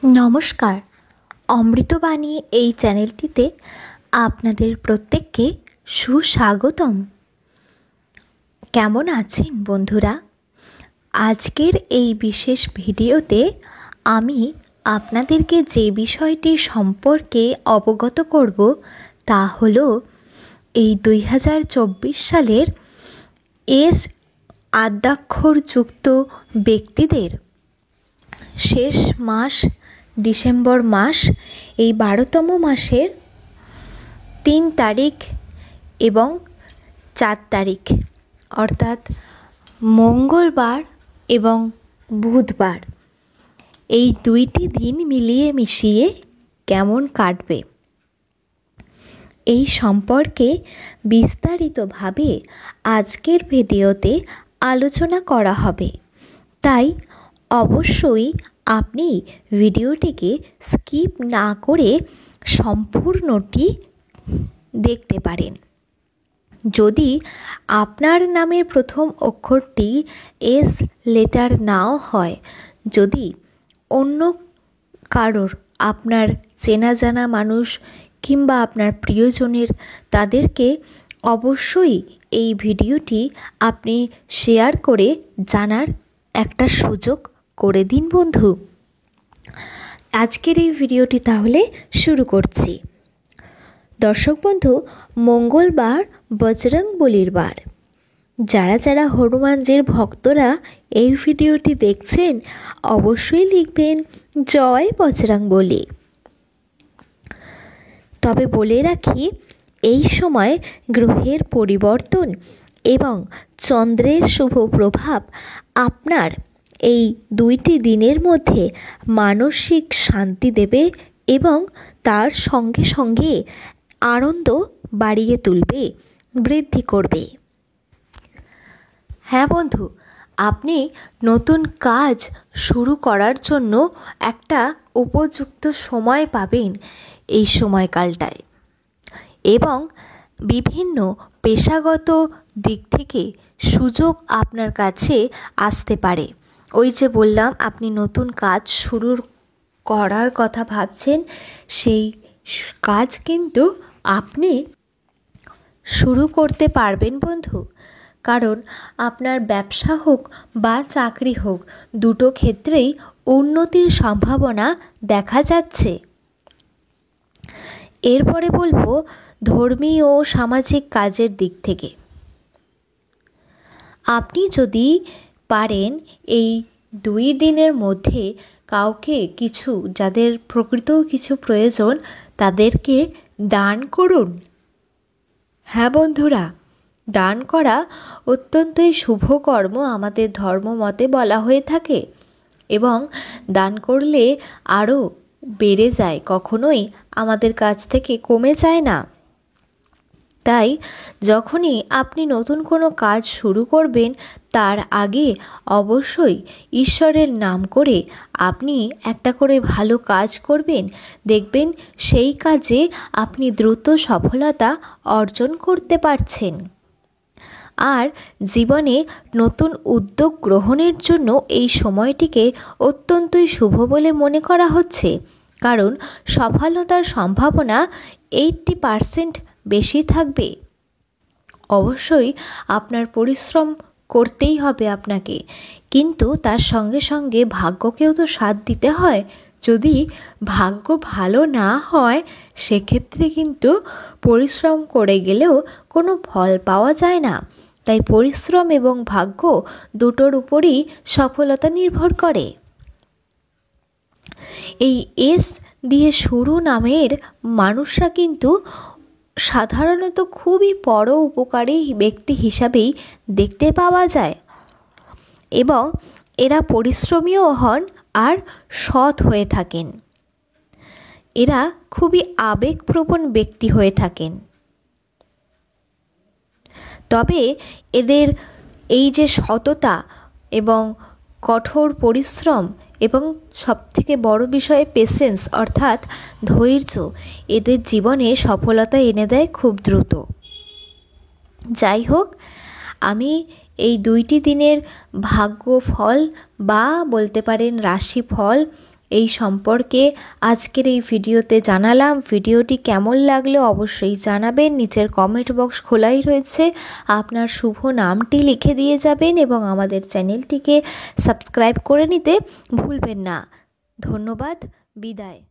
নমস্কার। অমৃতবাণী এই চ্যানেলটিতে আপনাদের প্রত্যেককে সুস্বাগতম। কেমন আছেন বন্ধুরা? আজকের এই বিশেষ ভিডিওতে আমি আপনাদেরকে যে বিষয়টি সম্পর্কে অবগত করব তা হলো এই 2024 সালের এস আদ্যাক্ষরযুক্ত ব্যক্তিদের শেষ মাস ডিসেম্বর মাস, এই 12তম মাসের 3 তারিখ এবং 4 তারিখ অর্থাৎ মঙ্গলবার এবং বুধবার, এই দুইটি দিন মিলিয়ে মিশিয়ে কেমন কাটবে এই সম্পর্কে বিস্তারিতভাবে আজকের ভিডিওতে আলোচনা করা হবে। তাই অবশ্যই আপনি ভিডিওটিকে স্কিপ না করে সম্পূর্ণটি দেখতে পারেন। যদি আপনার নামের প্রথম অক্ষরটি এস লেটার নাও হয়, যদি অন্য কারোর, আপনার চেনা জানা মানুষ কিংবা আপনার প্রিয়জনের, তাদেরকে অবশ্যই এই ভিডিওটি আপনি শেয়ার করে জানার একটা সুযোগ করে দিন বন্ধু। আজকের এই ভিডিওটি তাহলে শুরু করছি। দর্শক বন্ধু, মঙ্গলবার বজরংবলীর বার। যারা যারা হনুমানজির ভক্তরা এই ভিডিওটি দেখছেন, অবশ্যই লিখবেন জয় বজরংবলী। তবে বলে রাখি, এই সময় গ্রহের পরিবর্তন এবং চন্দ্রের শুভ প্রভাব আপনার এই দুইটি দিনের মধ্যে মানসিক শান্তি দেবে এবং তার সঙ্গে সঙ্গে আনন্দ বাড়িয়ে তুলবে, বৃদ্ধি করবে। হ্যাঁ বন্ধু, আপনি নতুন কাজ শুরু করার জন্য একটা উপযুক্ত সময় পাবেন এই সময়কালটায়, এবং বিভিন্ন পেশাগত দিক থেকে সুযোগ আপনার কাছে আসতে পারে। ওই যে বললাম, আপনি নতুন কাজ শুরু করার কথা ভাবছেন, সেই কাজ কিন্তু আপনি শুরু করতে পারবেন বন্ধু। কারণ আপনার ব্যবসা হোক বা চাকরি হোক, দুটো ক্ষেত্রেই উন্নতির সম্ভাবনা দেখা যাচ্ছে। এরপরে বলবো ধর্মীয় ও সামাজিক কাজের দিক থেকে। আপনি যদি পারেন এই 2 দিনের মধ্যে কাউকে কিছু, যাদের প্রকৃত কিছু প্রয়োজন, তাদেরকে দান করুন। হ্যাঁ বন্ধুরা, দান করা অত্যন্তই শুভ কর্ম আমাদের ধর্মমতে বলা হয়ে থাকে, এবং দান করলে আরও বেড়ে যায়, কখনোই আমাদের কাছ থেকে কমে যায় না। তাই যখনই আপনি নতুন কোনো কাজ শুরু করবেন, তার আগে অবশ্যই ঈশ্বরের নাম করে আপনি একটা করে ভালো কাজ করবেন। দেখবেন সেই কাজে আপনি দ্রুত সফলতা অর্জন করতে পারছেন। আর জীবনে নতুন উদ্যোগ গ্রহণের জন্য এই সময়টিকে অত্যন্তই শুভ বলে মনে করা হচ্ছে, কারণ সফলতার সম্ভাবনা 80% বেশি থাকবে। অবশ্যই আপনার পরিশ্রম করতেই হবে আপনাকে, কিন্তু তার সঙ্গে সঙ্গে ভাগ্যকেও তো সাথ দিতে হয়। যদি ভাগ্য ভালো না হয়, সেক্ষেত্রে কিন্তু পরিশ্রম করে গেলেও কোনো ফল পাওয়া যায় না। তাই পরিশ্রম এবং ভাগ্য দুটোর উপরই সফলতা নির্ভর করে। এই এস দিয়ে শুরু নামের মানুষরা কিন্তু সাধারণত খুবই পরোপকারী ব্যক্তি হিসাবেই দেখতে পাওয়া যায়, এবং এরা পরিশ্রমীও হন আর সৎ হয়ে থাকেন। এরা খুবই আবেগপ্রবণ ব্যক্তি হয়ে থাকেন। তবে এদের এই যে সততা এবং কঠোর পরিশ্রম এবং সবথেকে বড় বিষয় পেশেন্স অর্থাৎ ধৈর্য, এদের জীবনে সফলতা এনে দেয় খুব দ্রুত। যাই হোক, আমি এই 2টি দিনের ভাগ্যফল বা বলতে পারেন রাশিফল এই সম্পর্কে আজকের এই ভিডিওতে জানালাম। ভিডিওটি কেমন লাগলো অবশ্যই জানাবেন, নিচের কমেন্ট বক্স খোলাই রয়েছে, আপনার শুভ নামটি লিখে দিয়ে যাবেন এবং আমাদের চ্যানেলটিকে সাবস্ক্রাইব করে নিতে ভুলবেন না। ধন্যবাদ, বিদায়।